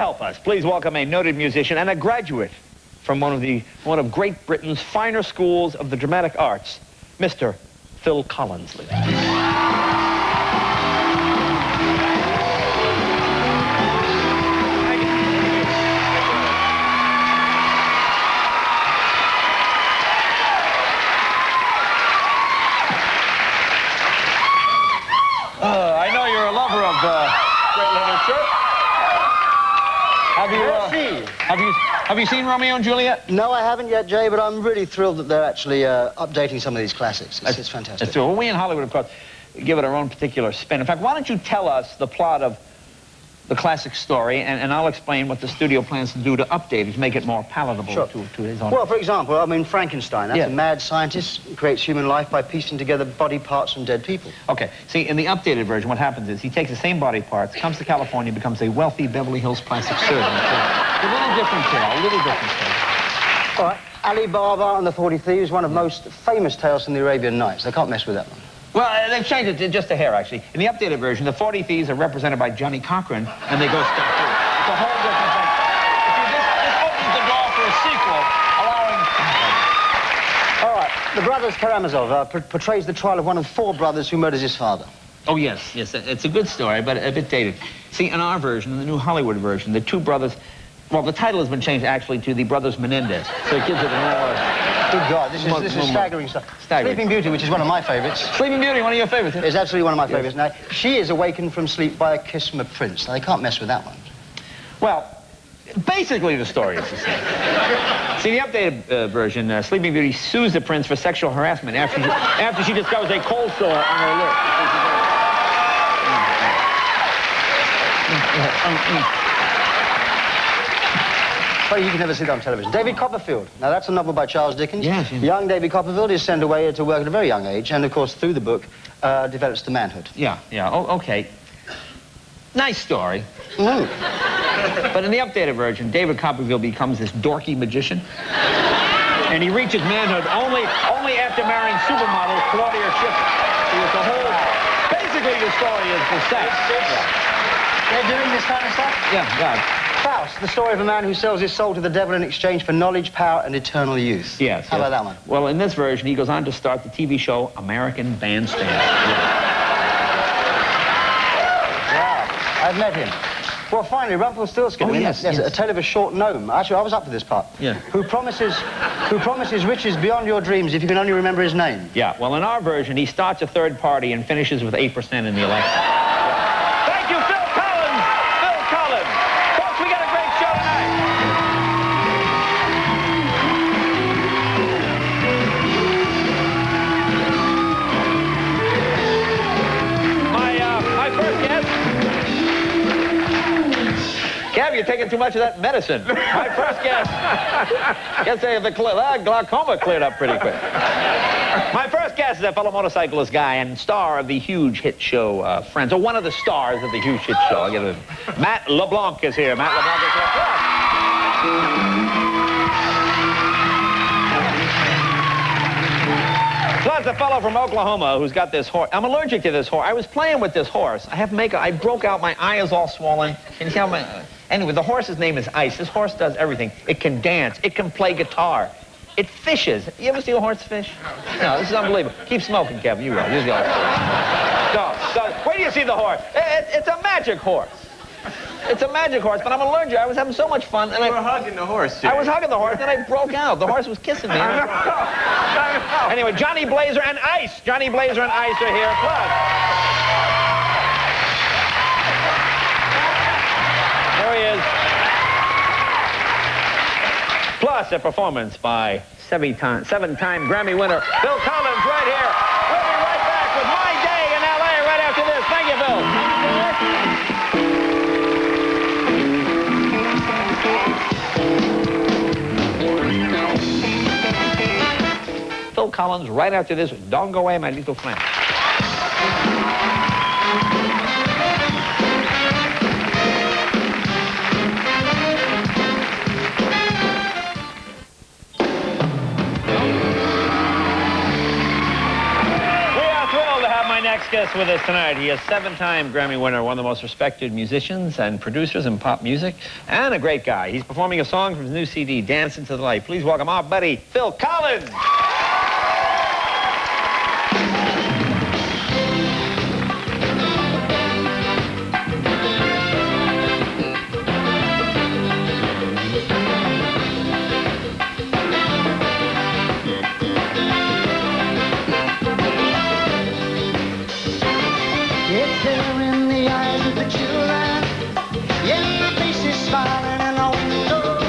help us, please welcome a noted musician and a graduate from one of Great Britain's finer schools of the dramatic arts, Mr. Phil Collins. I know you're a lover of great literature. Have you seen Romeo and Juliet? No, I haven't yet, Jay, but I'm really thrilled that they're actually updating some of these classics. It's fantastic. That's true. Well, we in Hollywood, of course, give it our own particular spin. In fact, why don't you tell us the plot of the classic story, and I'll explain what the studio plans to do to update it, to make it more palatable to his audience. Well, for example, I mean, Frankenstein, that's a mad scientist who creates human life by piecing together body parts from dead people. Okay, see, in the updated version, what happens is he takes the same body parts, comes to California, becomes a wealthy Beverly Hills plastic surgeon. So, a little different tale, a little different tale. All right, Ali Baba and the 40 Thieves, one of the most famous tales from the Arabian Nights. They can't mess with that one. Well, they've changed it to just a hair, actually. In the updated version, the 40 Thieves are represented by Johnny Cochran, and they go step through. It's a whole different thing. This opens the door for a sequel, allowing... All right, the brothers Karamazov portrays the trial of one of 4 brothers who murders his father. Oh, yes, it's a good story, but a bit dated. See, in our version, in the new Hollywood version, the 2 brothers... Well, the title has been changed, actually, to The Brothers Menendez, so it gives it a more... Good God, this is staggering stuff. Staggering. Sleeping Beauty, which is one of my favorites. Sleeping Beauty, one of your favorites? Is absolutely one of my favorites. Now, she is awakened from sleep by a kiss from a prince. Now, they can't mess with that one. Well, basically the story is the same. See, the updated version, Sleeping Beauty sues the prince for sexual harassment after she discovers a cold sore on her lip. Well, you can never see that on television. David Copperfield. Now, that's a novel by Charles Dickens. Yes. Young David Copperfield is sent away to work at a very young age, and, of course, through the book, develops to manhood. Yeah. Oh, okay. Nice story. Mm. But in the updated version, David Copperfield becomes this dorky magician. And he reaches manhood only after marrying supermodel Claudia Schiffer. See, it's a whole... Basically, the story is the sex. They're doing this kind of stuff? Yeah. Faust, the story of a man who sells his soul to the devil in exchange for knowledge, power, and eternal youth. Yes. How about that one? Well, in this version, he goes on to start the TV show American Bandstand. Wow, I've met him. Well, finally, Rumpelstiltskin. Oh, yes. A tale of a short gnome. Actually, I was up for this part. Yeah. Who promises riches beyond your dreams if you can only remember his name. Yeah, well, in our version, he starts a third party and finishes with 8% in the election. Thank you, Phil Collins! Phil Collins! Folks, we got a great show tonight. My first guest... Kev, you're taking too much of that medicine. My first guest... Guess the glaucoma cleared up pretty quick. My first guest is a fellow motorcyclist guy and star of the huge hit show, Friends, or one of the stars of the huge hit show. I'll give it. Matt LeBlanc is here. Matt LeBlanc is here. Plus, a fellow from Oklahoma who's got this horse. I'm allergic to this horse. I was playing with this horse. I have makeup. I broke out. My eye is all swollen. Can you see how my... Anyway, the horse's name is Ice. This horse does everything. It can dance. It can play guitar. It fishes. You ever see a horse fish? No, this is unbelievable. Keep smoking, Kevin. You will. You're the So, where do you see the horse? It's a magic horse. It's a magic horse, but I'm allergic. I was having so much fun. And you were hugging the horse, Jay. I was hugging the horse, then I broke out. The horse was kissing me. Anyway, Johnny Blazer and Ice. Johnny Blazer and Ice are here. Plus, there he is. Plus, a performance by seven-time Grammy winner Phil Collins right here. We'll be right back with My Day in L.A. right after this. Thank you, Phil. Phil Collins right after this. Don't go away, my little friend. next guest with us tonight. He is 7-time Grammy winner, one of the most respected musicians and producers in pop music, and a great guy. He's performing a song from his new CD, Dance Into the Light. Please welcome our buddy, Phil Collins. It's there in the eyes of the children, in the faces smiling in the window.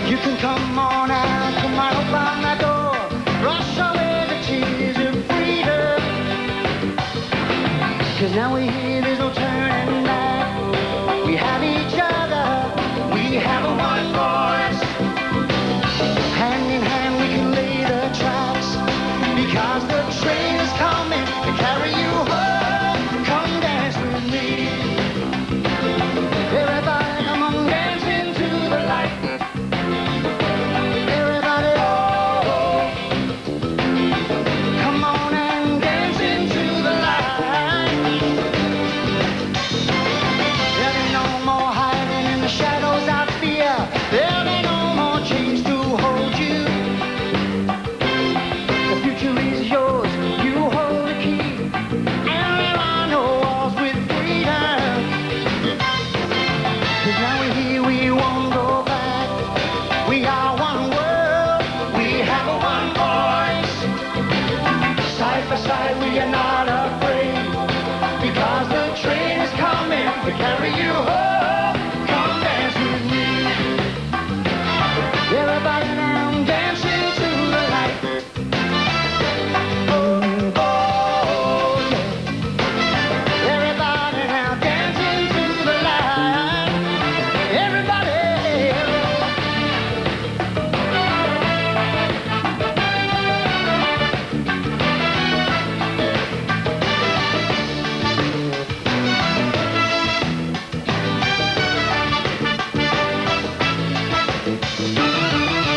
You can come on out, come on, open the door, brush away the tears of freedom. 'Cause now we hear there's no turning back. We have each other, we have a one voice. Hand in hand we can lay the tracks, because the train is coming to carry you home. Come dance with me. Everybody come on, dance into the light. Everybody, oh, come on and dance into the light. There'll be no more hiding in the shadows of fear. There'll be no more chains to hold you. The future is yours, you hold the key, and there are no walls with freedom. 'Cause now we're here, we won't go back. We are one world, we have a one voice. Side by side we are not afraid, because the train is coming to carry you home. Come dance with me. Everybody now dance into the light. Oh, oh, yeah. Everybody now dance into the light. Everybody.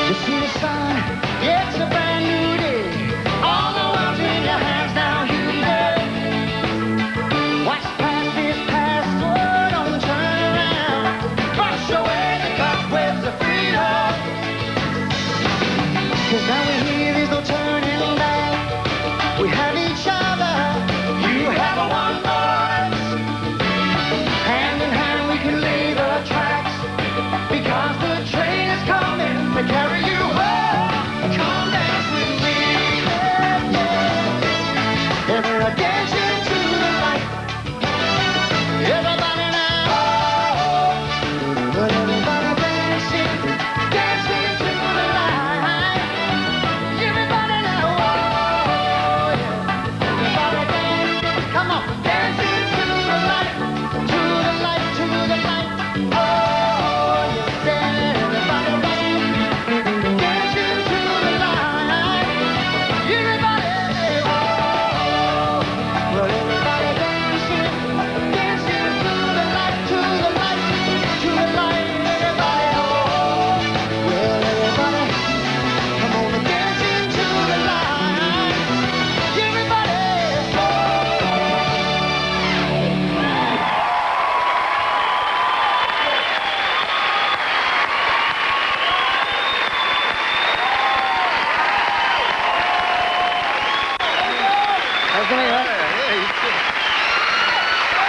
You see the sun, it's a brand new day. All the world's in your hands now, Houston. What's past is past, so don't turn around. Brush away the cobwebs of freedom. 'Cause now we're here, there's no turning back. We have each other, you have a one voice. Hand in hand we can lay the tracks, because the train is coming to carry you home. Come dance with me. Yeah, yeah. Everybody dance into the light. Everybody now. But everybody dancing, dancing to the light. Everybody now. Oh, yeah. Everybody dance. Come on, dance into the light. To the light, to the light. Oh, yeah. Everybody dance. Dance into the light. Everybody, oh. Well, everybody dancing, dancing to the light, to the light, to the light. Everybody, oh. Well, everybody, come on and dance into the light. Everybody, oh. Nice to meet you, man.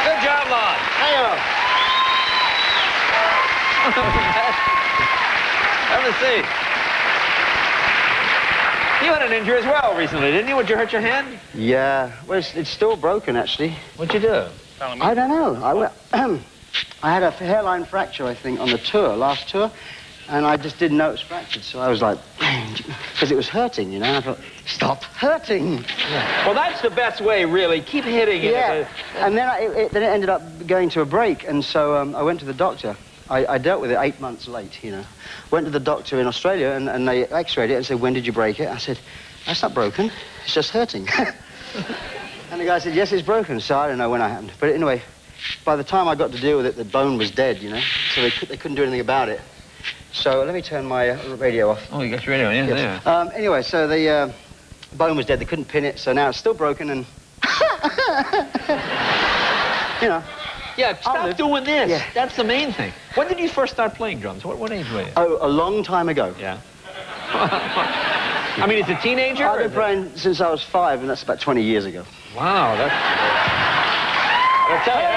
Good job, Lon. Have a seat. You had an injury as well recently, didn't you? Would you hurt your hand? Yeah, well, it's still broken, actually. What'd you do? I don't know. I had a hairline fracture, I think, on the tour, last tour, and I just didn't know it was fractured, so I was like, because it was hurting, you know. I thought, stop hurting. Well, that's the best way, really. Keep hitting it. Yeah, and then then it ended up going to a break, and so I went to the doctor. I dealt with it 8 months late, you know. Went to the doctor in Australia, and they x-rayed it and said, when did you break it? I said, that's not broken, it's just hurting. And the guy said, yes, it's broken, so I don't know when it happened. But anyway, by the time I got to deal with it, the bone was dead, you know, so they couldn't do anything about it. So let me turn my radio off. Oh, you got your radio on, yeah, yes. there. Anyway, so The bone was dead. They couldn't pin it, so now it's still broken and... you know. Yeah, stop doing this. Yeah. That's the main thing. When did you first start playing drums? What age were you? Oh, a long time ago. Yeah. I mean, as a teenager? I've been playing since I was 5, and that's about 20 years ago. Wow, that's... I'll tell you,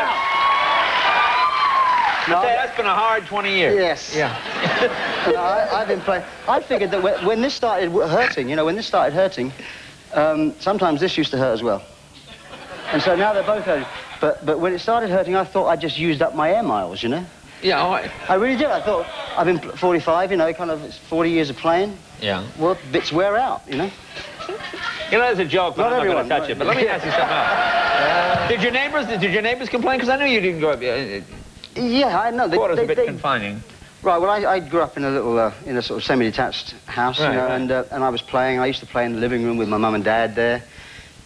that's been a hard 20 years. Yes. Yeah. I've been playing... I figured that when this started hurting, you know, sometimes this used to hurt as well. And so now they're both hurting. But when it started hurting, I thought I just used up my air miles, you know? Yeah, I really did. I thought, I've been 45, you know, kind of, it's 40 years of playing. Yeah. Well, bits wear out, you know? You know, there's a joke, but Not I'm not everyone, going to touch it. But let me ask you something else. Did your neighbors complain? Because I knew you didn't go up... Yeah, I know. Quarter's a bit confining. Right, well, I grew up in a little, in a sort of semi-detached house, Right, you know, right. and I was playing. I used to play in the living room with my mum and dad there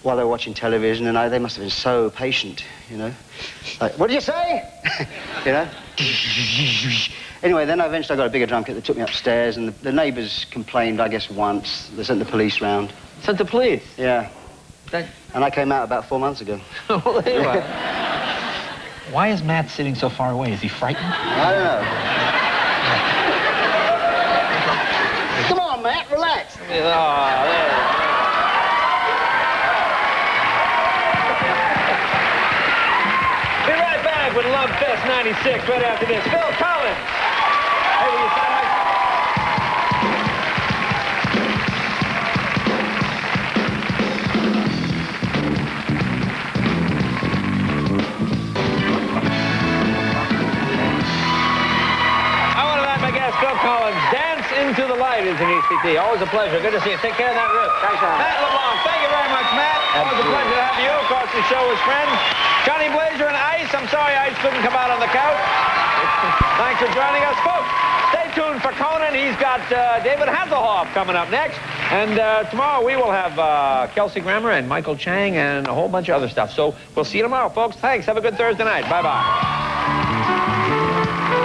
while they were watching television, and they must have been so patient, you know. Like, what did you say? You know? Anyway, then eventually I got a bigger drum kit that took me upstairs, and the neighbours complained, I guess, once. They sent the police round. Sent the police? Yeah. And I came out about 4 months ago. Well, there you are. Why is Matt sitting so far away? Is he frightened? I don't know. Come on, Matt, relax. Oh, there you go. Be right back with Love Fest 96 right after this. Phil Collins. Hey, will you say hi? Phil Collins, Dance Into the Light is an ECT. Always a pleasure. Good to see you. Take care of that rip. Thanks, Matt LeBlanc, thank you very much, Matt. Always a pleasure to have you. Of course, the show was friends. Johnny Blazer and Ice. I'm sorry Ice couldn't come out on the couch. Thanks for joining us, folks. Stay tuned for Conan. He's got David Hasselhoff coming up next. And tomorrow we will have Kelsey Grammer and Michael Chang and a whole bunch of other stuff. So we'll see you tomorrow, folks. Thanks. Have a good Thursday night. Bye-bye.